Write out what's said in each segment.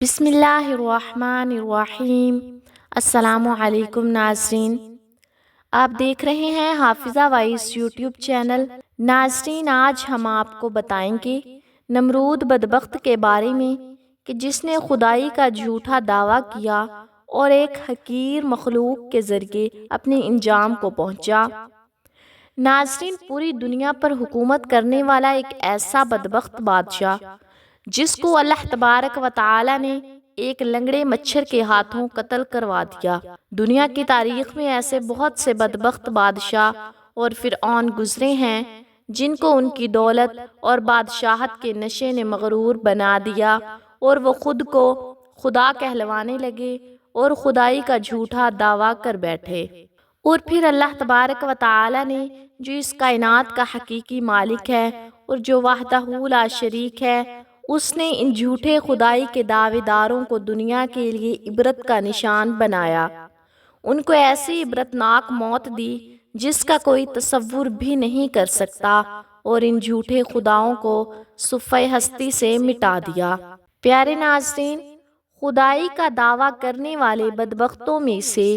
بسم اللہ الرحمن الرحیم۔ السلام علیکم ناظرین، آپ دیکھ رہے ہیں حافظہ وائس یوٹیوب چینل۔ ناظرین، آج ہم آپ کو بتائیں گے نمرود بدبخت کے بارے میں کہ جس نے خدائی کا جھوٹا دعویٰ کیا اور ایک حقیر مخلوق کے ذریعے اپنے انجام کو پہنچا۔ ناظرین، پوری دنیا پر حکومت کرنے والا ایک ایسا بدبخت بادشاہ جس کو اللہ تبارک و تعالی نے ایک لنگڑے مچھر کے ہاتھوں قتل کروا دیا۔ دنیا کی تاریخ میں ایسے بہت سے بدبخت بادشاہ اور فرعون گزرے ہیں جن کو ان کی دولت اور بادشاہت کے نشے نے مغرور بنا دیا اور وہ خود کو خدا کہلوانے لگے اور خدائی کا جھوٹا دعویٰ کر بیٹھے۔ اور پھر اللہ تبارک و تعالی نے جو اس کائنات کا حقیقی مالک ہے اور جو وحدہ لا شریک ہے، اس نے ان جھوٹے خدائی کے دعوے داروں کو دنیا کے لیے عبرت کا نشان بنایا۔ ان کو ایسی عبرتناک موت دی جس کا کوئی تصور بھی نہیں کر سکتا اور ان جھوٹے خداؤں کو صفحہ ہستی سے مٹا دیا۔ پیارے ناظرین، خدائی کا دعویٰ کرنے والے بدبختوں میں سے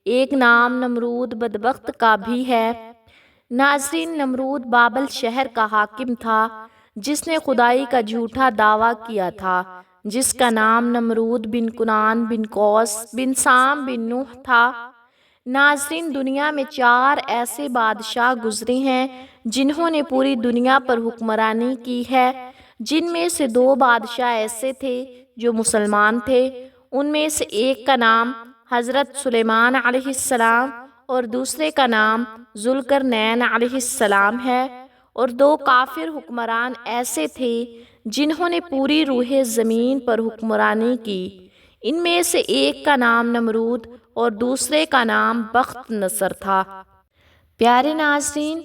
ایک نام نمرود بدبخت کا بھی ہے۔ ناظرین، نمرود بابل شہر کا حاکم تھا جس نے خدائی کا جھوٹا دعویٰ کیا تھا، جس کا نام نمرود بن کنان بن کوس بن سام بن نوح تھا۔ ناظرین، دنیا میں 4 ایسے بادشاہ گزرے ہیں جنہوں نے پوری دنیا پر حکمرانی کی ہے، جن میں سے 2 بادشاہ ایسے تھے جو مسلمان تھے۔ ان میں سے ایک کا نام حضرت سلیمان علیہ السلام اور دوسرے کا نام ذوالقرنین علیہ السلام ہے، اور 2 کافر حکمران ایسے تھے جنہوں نے پوری روح زمین پر حکمرانی کی۔ ان میں سے ایک کا نام نمرود اور دوسرے کا نام بخت نصر تھا۔ پیارے ناظرین،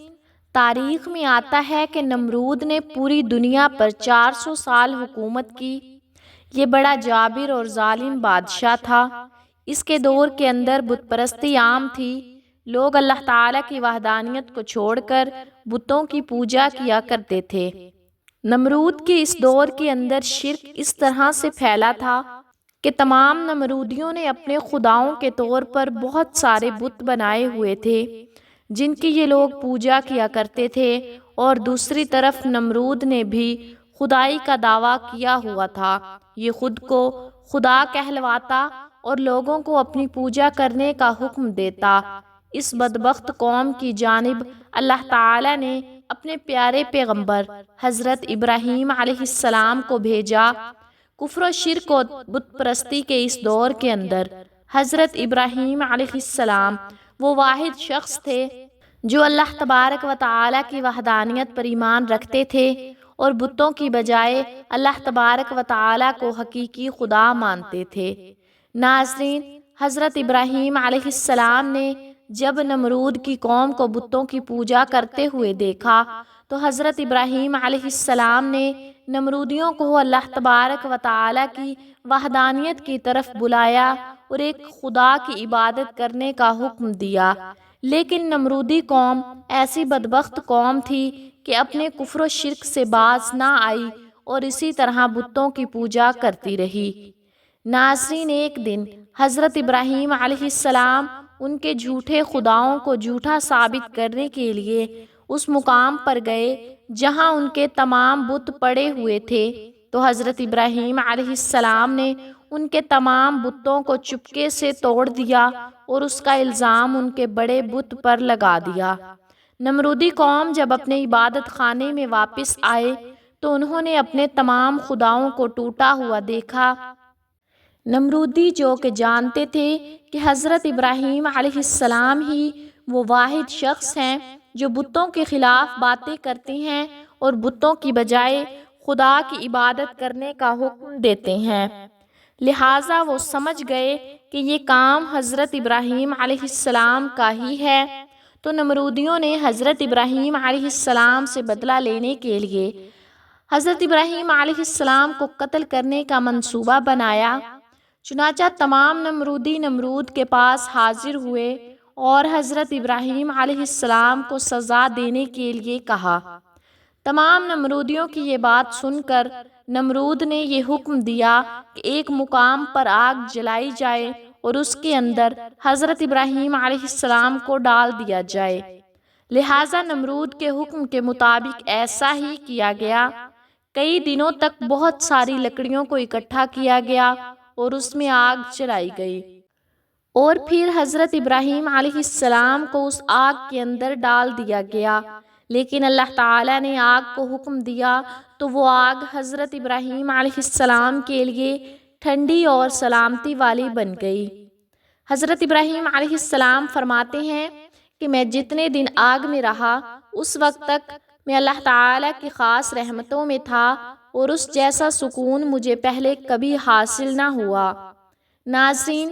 تاریخ میں آتا ہے کہ نمرود نے پوری دنیا پر 400 سال حکومت کی۔ یہ بڑا جابر اور ظالم بادشاہ تھا۔ اس کے دور کے اندر بت پرستی عام تھی۔ لوگ اللہ تعالیٰ کی وحدانیت کو چھوڑ کر بتوں کی پوجا کیا کرتے تھے۔ نمرود کے اس دور کے اندر شرک اس طرح سے پھیلا تھا کہ تمام نمرودیوں نے اپنے خداؤں کے طور پر بہت سارے بت بنائے ہوئے تھے جن کی یہ لوگ پوجا کیا کرتے تھے، اور دوسری طرف نمرود نے بھی خدائی کا دعویٰ کیا ہوا تھا۔ یہ خود کو خدا کہلواتا اور لوگوں کو اپنی پوجا کرنے کا حکم دیتا۔ اس بدبخت قوم کی جانب اللہ تعالی نے اپنے پیارے پیغمبر حضرت ابراہیم علیہ السلام کو بھیجا۔ کفر و شرک و بت پرستی کے اس دور کے اندر حضرت ابراہیم علیہ السلام وہ واحد شخص تھے جو اللہ تبارک و تعالی کی وحدانیت پر ایمان رکھتے تھے اور بتوں کی بجائے اللہ تبارک و تعالی کو حقیقی خدا مانتے تھے۔ ناظرین، حضرت ابراہیم علیہ السلام نے جب نمرود کی قوم کو بتوں کی پوجا کرتے ہوئے دیکھا تو حضرت ابراہیم علیہ السلام نے نمرودیوں کو اللہ تبارک و تعالی کی وحدانیت کی طرف بلایا اور ایک خدا کی عبادت کرنے کا حکم دیا۔ لیکن نمرودی قوم ایسی بدبخت قوم تھی کہ اپنے کفر و شرک سے باز نہ آئی اور اسی طرح بتوں کی پوجا کرتی رہی۔ ناظرین، ایک دن حضرت ابراہیم علیہ السلام ان کے جھوٹے خداؤں کو جھوٹا ثابت کرنے کے لیے اس مقام پر گئے جہاں ان کے تمام بت پڑے ہوئے تھے، تو حضرت ابراہیم علیہ السلام نے ان کے تمام بتوں کو چپکے سے توڑ دیا اور اس کا الزام ان کے بڑے بت پر لگا دیا۔ نمرودی قوم جب اپنے عبادت خانے میں واپس آئے تو انہوں نے اپنے تمام خداؤں کو ٹوٹا ہوا دیکھا۔ نمرودی جو کہ جانتے تھے کہ حضرت ابراہیم علیہ السلام ہی وہ واحد شخص ہیں جو بتوں کے خلاف باتیں کرتے ہیں اور بتوں کی بجائے خدا کی عبادت کرنے کا حکم دیتے ہیں، لہٰذا وہ سمجھ گئے کہ یہ کام حضرت ابراہیم علیہ السلام کا ہی ہے۔ تو نمرودیوں نے حضرت ابراہیم علیہ السلام سے بدلہ لینے کے لیے حضرت ابراہیم علیہ السلام کو قتل کرنے کا منصوبہ بنایا۔ چنانچہ تمام نمرودی نمرود کے پاس حاضر ہوئے اور حضرت ابراہیم علیہ السلام کو سزا دینے کے لیے کہا۔ تمام نمرودیوں کی یہ بات سن کر نمرود نے یہ حکم دیا کہ ایک مقام پر آگ جلائی جائے اور اس کے اندر حضرت ابراہیم علیہ السلام کو ڈال دیا جائے۔ لہٰذا نمرود کے حکم کے مطابق ایسا ہی کیا گیا۔ کئی دنوں تک بہت ساری لکڑیوں کو اکٹھا کیا گیا اور اس میں آگ جلائی گئی، اور پھر حضرت ابراہیم علیہ السلام کو اس آگ کے اندر ڈال دیا گیا، لیکن اللہ تعالیٰ نے آگ کو حکم دیا تو وہ آگ حضرت ابراہیم علیہ السلام کے لیے ٹھنڈی اور سلامتی والی بن گئی۔ حضرت ابراہیم علیہ السلام فرماتے ہیں کہ میں جتنے دن آگ میں رہا اس وقت تک میں اللہ تعالیٰ کی خاص رحمتوں میں تھا، اور اس جیسا سکون مجھے پہلے کبھی حاصل نہ ہوا۔ ناظرین،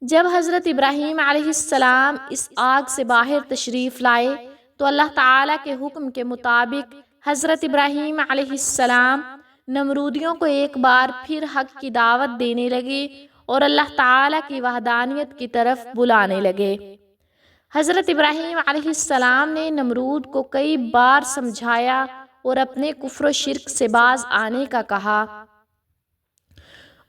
جب حضرت ابراہیم علیہ السلام اس آگ سے باہر تشریف لائے تو اللہ تعالیٰ کے حکم کے مطابق حضرت ابراہیم علیہ السلام نمرودیوں کو ایک بار پھر حق کی دعوت دینے لگے اور اللہ تعالیٰ کی وحدانیت کی طرف بلانے لگے۔ حضرت ابراہیم علیہ السلام نے نمرود کو کئی بار سمجھایا اور اپنے کفر و شرک سے باز آنے کا کہا،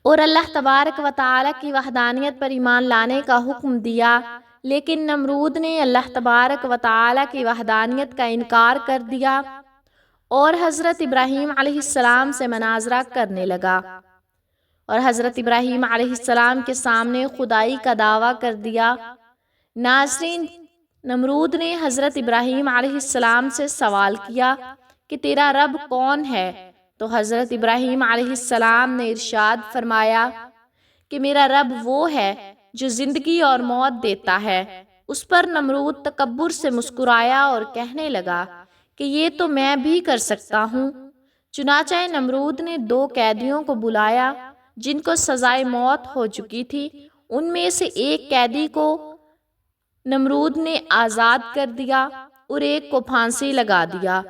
اور اللہ تبارک و تعالیٰ کی وحدانیت پر ایمان لانے کا حکم دیا، لیکن نمرود نے اللہ تبارک و تعالیٰ کی وحدانیت کا انکار کر دیا اور حضرت ابراہیم علیہ السلام سے مناظرہ کرنے لگا، اور حضرت ابراہیم علیہ السلام کے سامنے خدائی کا دعویٰ کر دیا۔ ناظرین، نمرود نے حضرت ابراہیم علیہ السلام سے سوال کیا کہ تیرا رب کون ہے؟ تو حضرت ابراہیم علیہ السلام نے ارشاد فرمایا کہ میرا رب وہ ہے جو زندگی اور موت دیتا ہے۔ اس پر نمرود تکبر سے مسکرایا اور کہنے لگا کہ یہ تو میں بھی کر سکتا ہوں۔ چنانچہ نمرود نے 2 قیدیوں کو بلایا جن کو سزائے موت ہو چکی تھی۔ ان میں سے ایک قیدی کو نمرود نے آزاد کر دیا اور ایک کو پھانسی لگا دیا،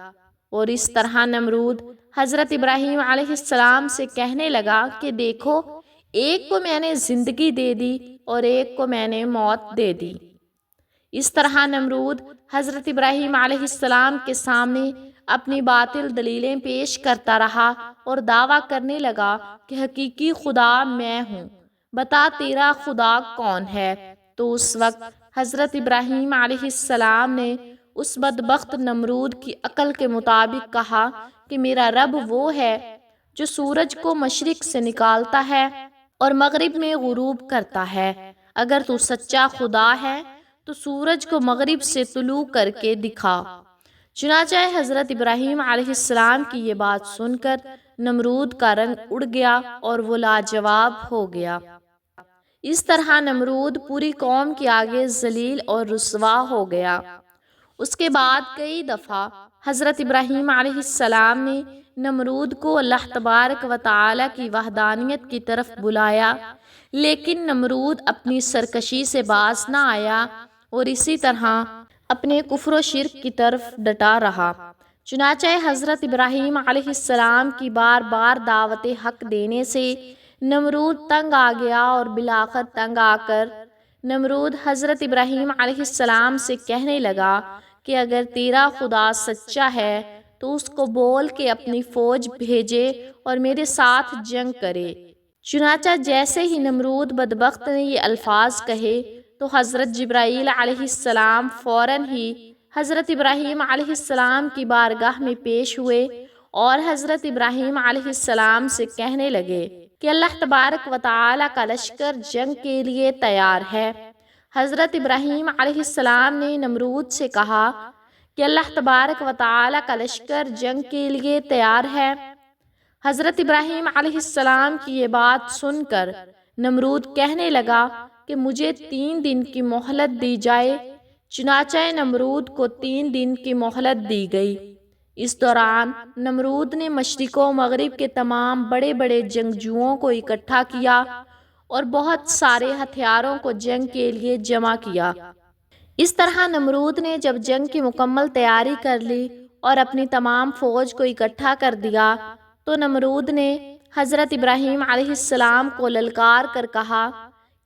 اور اس طرح نمرود حضرت ابراہیم علیہ السلام سے کہنے لگا کہ دیکھو، ایک کو میں نے زندگی دے دی اور ایک کو میں نے موت دے دی۔ اس طرح نمرود حضرت ابراہیم علیہ السلام کے سامنے اپنی باطل دلیلیں پیش کرتا رہا اور دعویٰ کرنے لگا کہ حقیقی خدا میں ہوں، بتا تیرا خدا کون ہے؟ تو اس وقت حضرت ابراہیم علیہ السلام نے اس بدبخت نمرود کی عقل کے مطابق کہا کہ میرا رب وہ ہے جو سورج کو مشرق سے نکالتا ہے اور مغرب میں غروب کرتا ہے۔ اگر تو سچا خدا ہے تو سورج کو مغرب سے طلوع کر کے دکھا۔ چنانچہ حضرت ابراہیم علیہ السلام کی یہ بات سن کر نمرود کا رنگ اڑ گیا اور وہ لاجواب ہو گیا۔ اس طرح نمرود پوری قوم کے آگے ذلیل اور رسوا ہو گیا۔ اس کے بعد کئی دفعہ حضرت ابراہیم علیہ السلام نے نمرود کو اللہ تبارک و تعالیٰ کی وحدانیت کی طرف بلایا، لیکن نمرود اپنی سرکشی سے باز نہ آیا اور اسی طرح اپنے کفر و شرک کی طرف ڈٹا رہا۔ چنانچہ حضرت ابراہیم علیہ السلام کی بار بار دعوت حق دینے سے نمرود تنگ آ گیا، اور بالآخر تنگ آ کر نمرود حضرت ابراہیم علیہ السلام سے کہنے لگا کہ اگر تیرا خدا سچا ہے تو اس کو بول کے اپنی فوج بھیجے اور میرے ساتھ جنگ کرے۔ چنانچہ جیسے ہی نمرود بدبخت نے یہ الفاظ کہے تو حضرت جبرائیل علیہ السلام فوراً ہی حضرت ابراہیم علیہ السلام کی بارگاہ میں پیش ہوئے اور حضرت ابراہیم علیہ السلام سے کہنے لگے کہ اللہ تبارک و تعالیٰ کا لشکر جنگ کے لیے تیار ہے۔ حضرت ابراہیم علیہ السلام نے نمرود سے کہا کہ اللہ تبارک و تعالیٰ کا لشکر جنگ کے لیے تیار ہے۔ حضرت ابراہیم علیہ السلام کی یہ بات سن کر نمرود کہنے لگا کہ مجھے 3 دن کی مہلت دی جائے۔ چنانچہ نمرود کو 3 دن کی مہلت دی گئی۔ اس دوران نمرود نے مشرق و مغرب کے تمام بڑے بڑے جنگجوؤں کو اکٹھا کیا اور بہت سارے ہتھیاروں کو جنگ کے لیے جمع کیا۔ اس طرح نمرود نے جب جنگ کی مکمل تیاری کر لی اور اپنی تمام فوج کو اکٹھا کر دیا تو نمرود نے حضرت ابراہیم علیہ السلام کو للکار کر کہا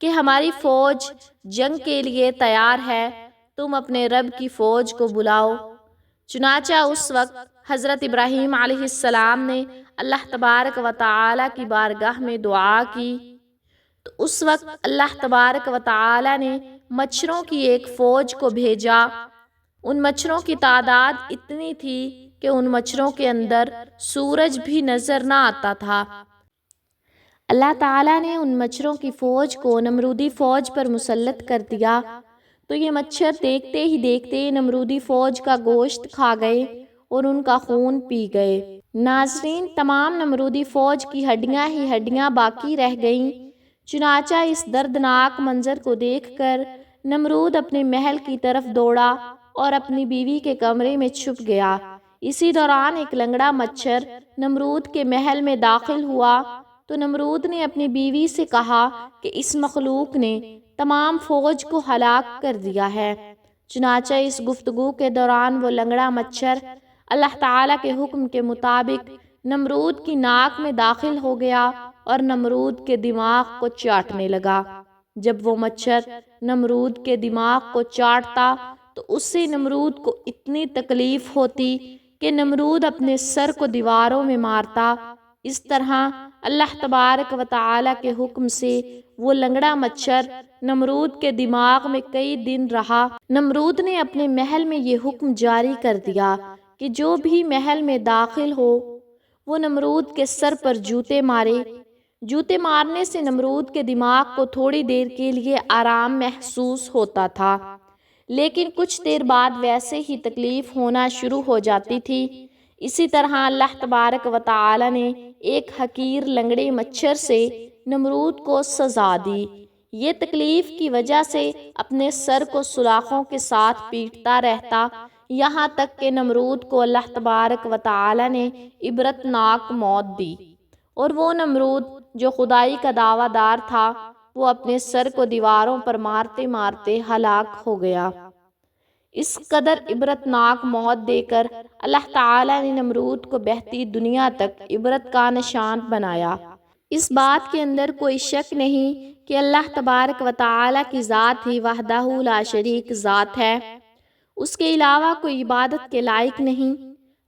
کہ ہماری فوج جنگ کے لیے تیار ہے، تم اپنے رب کی فوج کو بلاؤ۔ چنانچہ اس وقت حضرت ابراہیم علیہ السلام نے اللہ تبارک و تعالی کی بارگاہ میں دعا کی تو اس وقت اللہ تبارک و تعالی نے مچھروں کی ایک فوج کو بھیجا۔ ان مچھروں کی تعداد اتنی تھی کہ ان مچھروں کے اندر سورج بھی نظر نہ آتا تھا۔ اللہ تعالیٰ نے ان مچھروں کی فوج کو نمرودی فوج پر مسلط کر دیا تو یہ مچھر دیکھتے ہی دیکھتے نمرودی فوج کا گوشت کھا گئے اور ان کا خون پی گئے۔ ناظرین، تمام نمرودی فوج کی ہڈیاں ہی ہڈیاں باقی رہ گئیں۔ چنانچہ اس دردناک منظر کو دیکھ کر نمرود اپنے محل کی طرف دوڑا اور اپنی بیوی کے کمرے میں چھپ گیا۔ اسی دوران ایک لنگڑا مچھر نمرود کے محل میں داخل ہوا تو نمرود نے اپنی بیوی سے کہا کہ اس مخلوق نے تمام فوج کو ہلاک کر دیا ہے۔ چنانچہ اس گفتگو کے دوران وہ لنگڑا مچھر اللہ تعالیٰ کے حکم کے مطابق نمرود کی ناک میں داخل ہو گیا اور نمرود کے دماغ کو چاٹنے لگا۔ جب وہ مچھر نمرود کے دماغ کو چاٹتا تو اس سے نمرود کو اتنی تکلیف ہوتی کہ نمرود اپنے سر کو دیواروں میں مارتا۔ اس طرح اللہ تبارک و تعالیٰ کے حکم سے وہ لنگڑا مچھر نمرود کے دماغ میں کئی دن رہا۔ نمرود نے اپنے محل میں یہ حکم جاری کر دیا کہ جو بھی محل میں داخل ہو وہ نمرود کے سر پر جوتے مارے۔ جوتے مارنے سے نمرود کے دماغ کو تھوڑی دیر کے لیے آرام محسوس ہوتا تھا، لیکن کچھ دیر بعد ویسے ہی تکلیف ہونا شروع ہو جاتی تھی۔ اسی طرح اللہ تبارک و تعالی نے ایک حقیر لنگڑے مچھر سے نمرود کو سزا دی۔ یہ تکلیف کی وجہ سے اپنے سر کو سلاخوں کے ساتھ پیٹتا رہتا، یہاں تک کہ نمرود کو اللہ تبارک و تعالی نے عبرتناک موت دی، اور وہ نمرود جو خدائی کا دعویٰ دار تھا وہ اپنے سر کو دیواروں پر مارتے مارتے ہلاک ہو گیا۔ اس قدر عبرتناک موت دے کر اللہ تعالیٰ نے نمرود کو بہتی دنیا تک عبرت کا نشان بنایا۔ اس بات کے اندر کوئی شک نہیں کہ اللہ تبارک و تعالیٰ کی ذات ہی وحدہ لا شریک ذات ہے، اس کے علاوہ کوئی عبادت کے لائق نہیں۔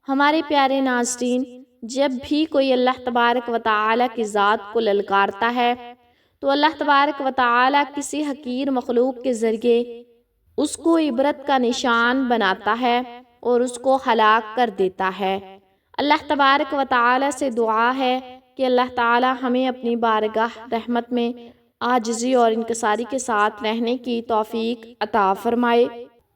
ہمارے پیارے ناظرین، جب بھی کوئی اللہ تبارک و تعالیٰ کی ذات کو للکارتا ہے تو اللہ تبارک و تعالیٰ کسی حقیر مخلوق کے ذریعے اس کو عبرت کا نشان بناتا ہے اور اس کو ہلاک کر دیتا ہے۔ اللہ تبارک و تعالیٰ سے دعا ہے کہ اللہ تعالیٰ ہمیں اپنی بارگاہ رحمت میں عاجزی اور انکساری کے ساتھ رہنے کی توفیق عطا فرمائے،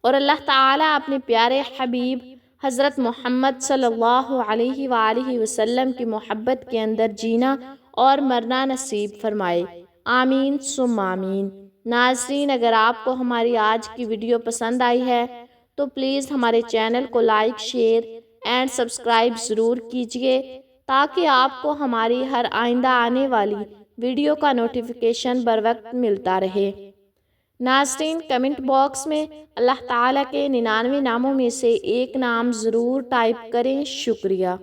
اور اللہ تعالیٰ اپنے پیارے حبیب حضرت محمد صلی اللہ علیہ وآلہ وسلم کی محبت کے اندر جینا اور مرنا نصیب فرمائے۔ آمین ثم آمین۔ ناظرین، اگر آپ کو ہماری آج کی ویڈیو پسند آئی ہے تو پلیز ہمارے چینل کو لائک، شیئر اینڈ سبسکرائب ضرور کیجیے تاکہ آپ کو ہماری ہر آئندہ آنے والی ویڈیو کا نوٹیفیکیشن بر وقت ملتا رہے۔ ناظرین، کمنٹ باکس میں اللہ تعالیٰ کے 99 ناموں میں سے ایک نام ضرور ٹائپ کریں۔ شکریہ۔